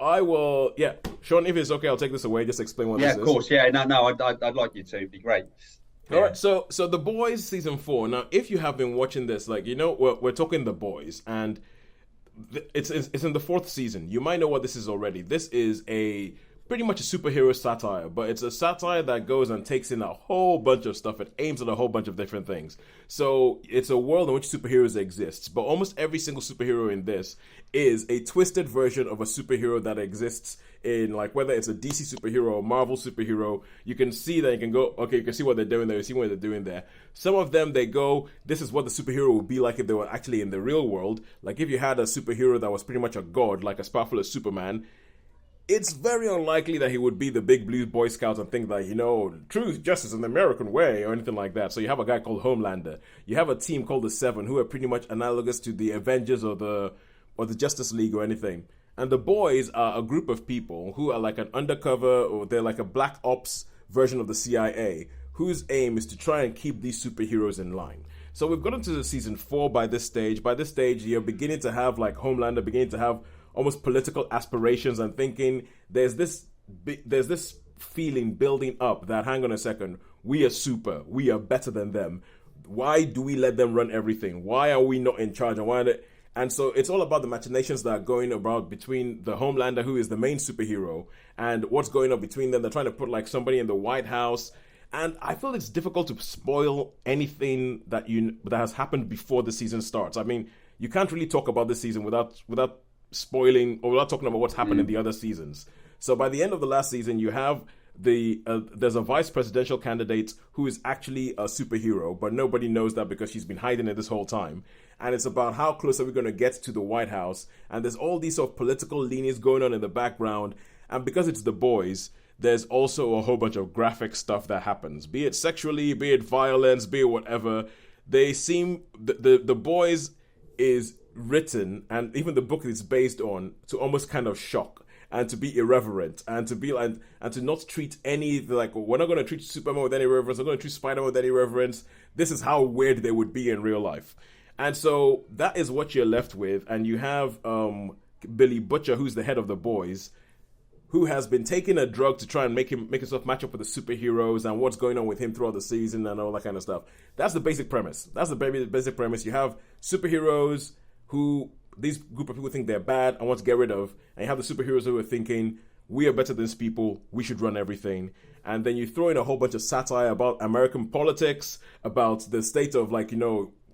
I will, yeah, Sean, if it's okay, I'll take this away. Just explain what Yeah, this of is. course. Yeah, no, I'd like you to. It'd be great. All Yeah. right, so The Boys season 4. Now, if you have been watching this, like we're talking The Boys, and it's in the fourth season. You might know what this is already. This is a pretty much a superhero satire, but it's a satire that goes and takes in a whole bunch of stuff. It aims at a whole bunch of different things. So it's a world in which superheroes exist, but almost every single superhero in this is a twisted version of a superhero that exists in, like, whether it's a DC superhero or Marvel superhero. You can see that, you can go, okay, you can see what they're doing there, you see what they're doing there. Some of them, they go, this is what the superhero would be like if they were actually in the real world. Like, if you had a superhero that was pretty much a god, like as powerful as Superman, it's very unlikely that he would be the big blue Boy Scouts and think that, truth, justice, and the American way, or anything like that. So you have a guy called Homelander. You have a team called the Seven, who are pretty much analogous to the Avengers or the Justice League or anything. And the Boys are a group of people who are like an undercover, or they're like a black ops version of the CIA, whose aim is to try and keep these superheroes in line. So we've gotten to the season 4 by this stage. By this stage, you're beginning to have, like, Homelander beginning to have almost political aspirations and thinking there's this feeling building up that, hang on a second, we are better than them. Why do we let them run everything? Why are we not in charge? And so it's all about the machinations that are going about between the Homelander, who is the main superhero, and what's going on between them. They're trying to put, like, somebody in the White House. And I feel it's difficult to spoil anything that has happened before the season starts. I mean, you can't really talk about this season without spoiling, or without talking about what's happened in the other seasons. So by the end of the last season, you have there's a vice presidential candidate who is actually a superhero, but nobody knows that because she's been hiding it this whole time. And it's about how close are we going to get to the White House. And there's all these sort of political leanings going on in the background. And because it's The Boys, there's also a whole bunch of graphic stuff that happens, be it sexually, be it violence, be it whatever. They seem, the Boys is written, and even the book it's based on, to almost kind of shock and to be irreverent and to be and to not treat any, like, we're not going to treat Superman with any reverence, we're going to treat Spider-Man with any reverence. This is how weird they would be in real life. And so that is what you're left with. And you have Billy Butcher, who's the head of The Boys, who has been taking a drug to try and make himself match up with the superheroes and what's going on with him throughout the season and all that kind of stuff. That's the basic premise. That's the basic premise. You have superheroes who these group of people think they're bad and want to get rid of, and you have the superheroes who are thinking, we are better than these people, we should run everything. And then you throw in a whole bunch of satire about American politics, about the state of, like,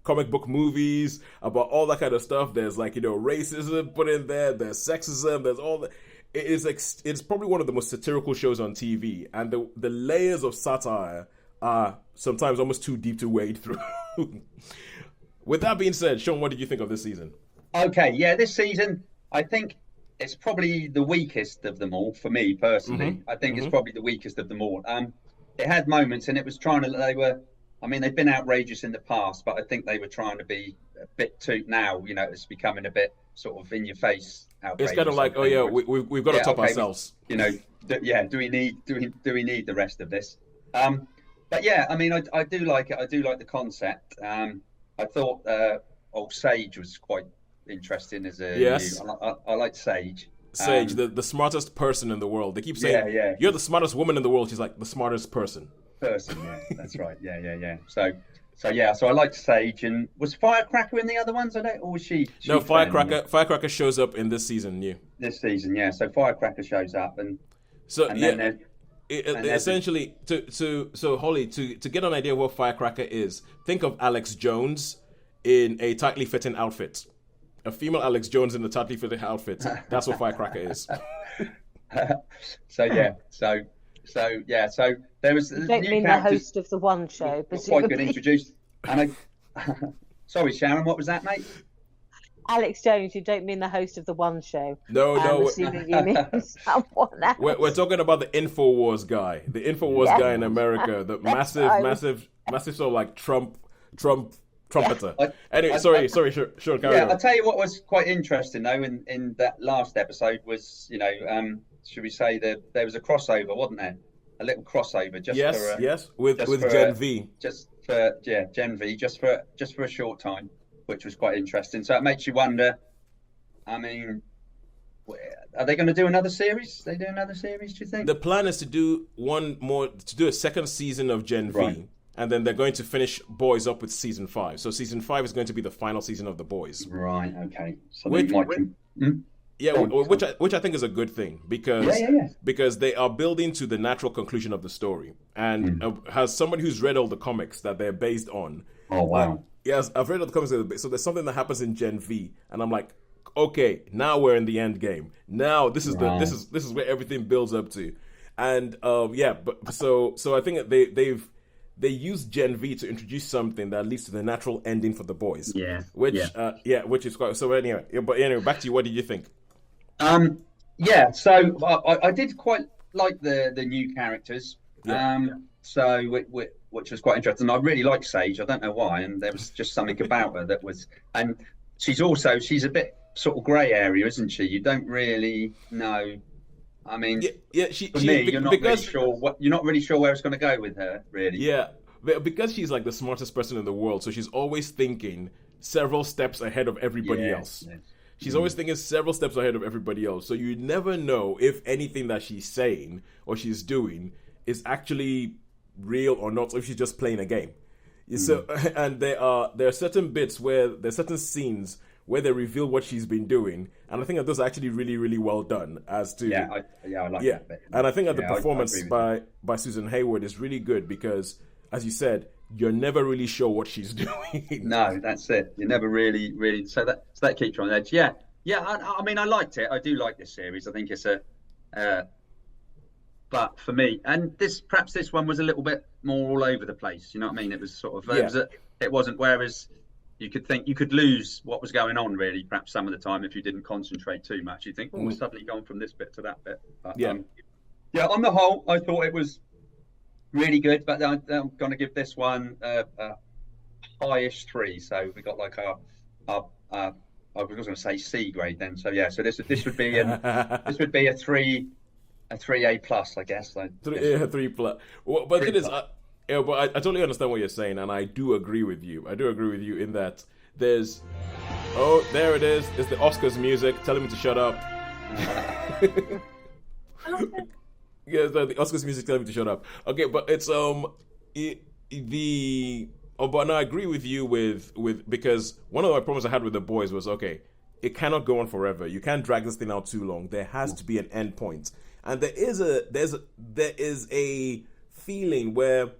comic book movies, about all that kind of stuff. There's, like, racism put in there, there's sexism, there's all that. It's probably one of the most satirical shows on TV, and the layers of satire are sometimes almost too deep to wade through. With that being said, Sean, what did you think of this season? Okay, yeah, this season, I think it's probably the weakest of them all for me personally. Mm-hmm. I think it's Mm-hmm. probably the weakest of them all. It had moments, and it was they've been outrageous in the past, but I think they were trying to be a bit too now. It's becoming a bit sort of in your face outrageous. It's kind of like, oh yeah, we've got to top ourselves. Do we need the rest of this? But yeah, I mean, I do like it. I do like the concept. I thought old Sage was quite interesting as a Yes. I like Sage. Sage, the smartest person in the world. They keep saying, yeah, you're the smartest woman in the world. She's like, the smartest person. Yeah, that's right. Yeah. So I liked Sage, and was Firecracker in the other ones? Or was she No, Firecracker shows up in this season, this season, yeah. So Firecracker shows up, and so and yeah. then Essentially, so Holly, to get an idea of what Firecracker is, think of Alex Jones in a tightly fitting outfit. A female Alex Jones in a tightly fitting outfit. That's what Firecracker is. So there was You don't new mean the characters host of the One Show, were quite good presumably. introduced. And sorry, Sharon, what was that, mate? Alex Jones, you don't mean the host of the One Show. No, I'm assuming you mean someone else. we're talking about the InfoWars guy. The InfoWars Yes. guy in America. The massive sort of like trumpeter. Anyway, sorry, sure, carry Yeah, on. I'll tell you what was quite interesting though in that last episode was, should we say that there was a crossover, wasn't there? A little crossover just Yes, with for, Gen V. Gen V, just for a short time, which was quite interesting. So it makes you wonder. I mean, are they going to do another series? They do another series? Do you think? The plan is to do a second season of Gen V. Right. And then they're going to finish Boys up with season 5. So season 5 is going to be the final season of The Boys. Right. Okay. So Which- they might. Yeah, Go on. which I think is a good thing because Yeah. because they are building to the natural conclusion of the story. And as somebody who's read all the comics that they're based on, Oh wow. yes, I've read all the comics. So there's something that happens in Gen V, and I'm like, okay, now we're in the end game. Now this is Right. this is where everything builds up to, and but so I think they use Gen V to introduce something that leads to the natural ending for The Boys. Yeah, which yeah. which is quite so. Anyway, back to you. What did you think? Yeah. So I did quite like the new characters. Yeah. So which was quite interesting. I really like Sage. I don't know why, and there was just something about her that was. And she's a bit sort of grey area, isn't she? You don't really know. I mean, for me, you're not really sure where it's going to go with her, really. Yeah, because she's like the smartest person in the world, so she's always thinking several steps ahead of everybody else. Yes. She's always thinking several steps ahead of everybody else. So you never know if anything that she's saying or she's doing is actually real or not, or if she's just playing a game. So, and there are certain bits where there's certain scenes where they reveal what she's been doing, and I think that those are actually really, really well done. As to I like that bit. And I think that the I performance agree with by Susan Hayward is really good because, as you said, you're never really sure what she's doing. No, that's it. You never really. So that keeps you on edge. Yeah. I mean, I liked it. I do like this series. I think it's but for me, and perhaps this one was a little bit more all over the place. You know what I mean? It was sort of it wasn't. Whereas you could lose what was going on really. Perhaps some of the time if you didn't concentrate too much, you think, we're suddenly gone from this bit to that bit. But, on the whole, I thought it was really good. But I'm going to give this one a highish 3. So we got like I was going to say C grade then. So so this would be a 3A plus, I guess. 3 plus. Well, but it is. But I totally understand what you're saying, and I do agree with you. I do agree with you in that there's. Oh, there it is. It's the Oscars music telling me to shut up. Yeah, the Oscars music telling me to shut up. Okay, but it's but no, I agree with you with because one of my problems I had with The Boys was it cannot go on forever. You can't drag this thing out too long. There has to be an end point, and there is a feeling where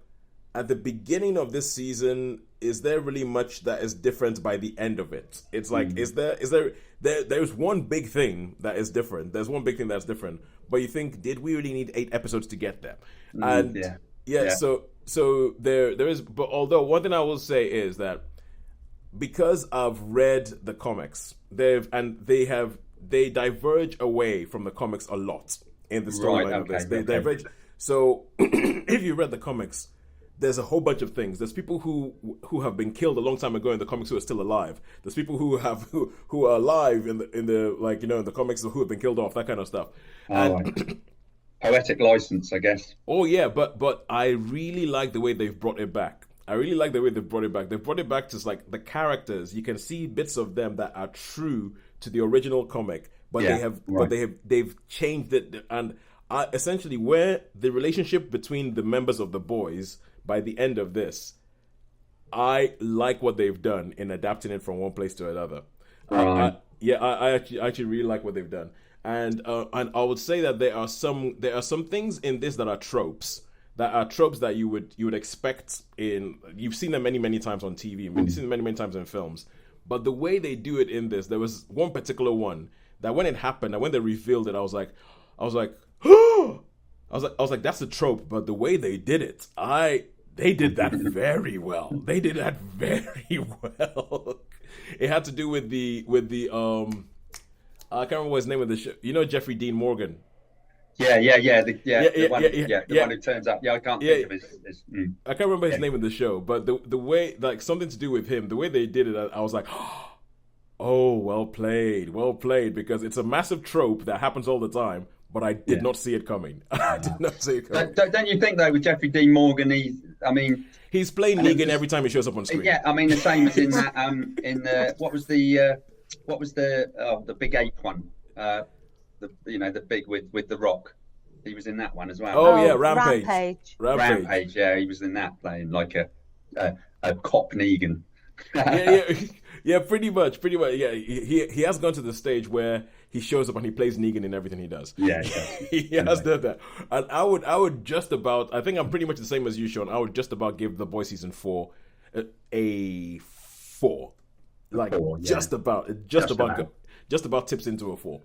at the beginning of this season, is there really much that is different by the end of it? It's like there's one big thing that is different. There's one big thing that's different, but you think, did we really need 8 episodes to get there? And so there is. But although one thing I will say is that because I've read the comics, they diverge away from the comics a lot in the storyline of this. They diverge. So if you read the comics, there's a whole bunch of things. There's people who have been killed a long time ago in the comics who are still alive. There's people who are alive in the comics who have been killed off, that kind of stuff. Poetic license, I guess. Oh yeah, but I really like the way they've brought it back. They've brought it back to like the characters. You can see bits of them that are true to the original comic, but they've changed it. And essentially, where the relationship between the members of The Boys by the end of this, I like what they've done in adapting it from one place to another. I actually really like what they've done. And I would say that there are some things in this that are tropes that you would expect you've seen them many times on TV, you've seen them many times in films, but the way they do it in this, there was one particular one that when it happened and when they revealed it, I was like that's a trope, but the way they did it, they did that very well. They did that very well. It had to do with the I can't remember his name of the show. You know Jeffrey Dean Morgan? The one who turns up. I can't think of his I can't remember his name in the show, but the way, like, something to do with him, the way they did it, I was like, oh, well played, because it's a massive trope that happens all the time, but I did not see it coming. I did not see it coming. Don't you think, though, with Jeffrey Dean Morgan, he's playing Negan every time he shows up on screen. Yeah, I mean, the same as in that, what was the big ape one? the big with the Rock. He was in that one as well. Oh, yeah, Rampage. Rampage. Rampage. Yeah, he was in that, playing like a cop Negan. Yeah, pretty much. Yeah, he has gone to the stage where he shows up and he plays Negan in everything he does. Yeah, he has done that. And I would just about, I think I'm pretty much the same as you, Sean. I would just about give The Boys season 4 a 4. Like, 4, yeah. just about tips into a 4.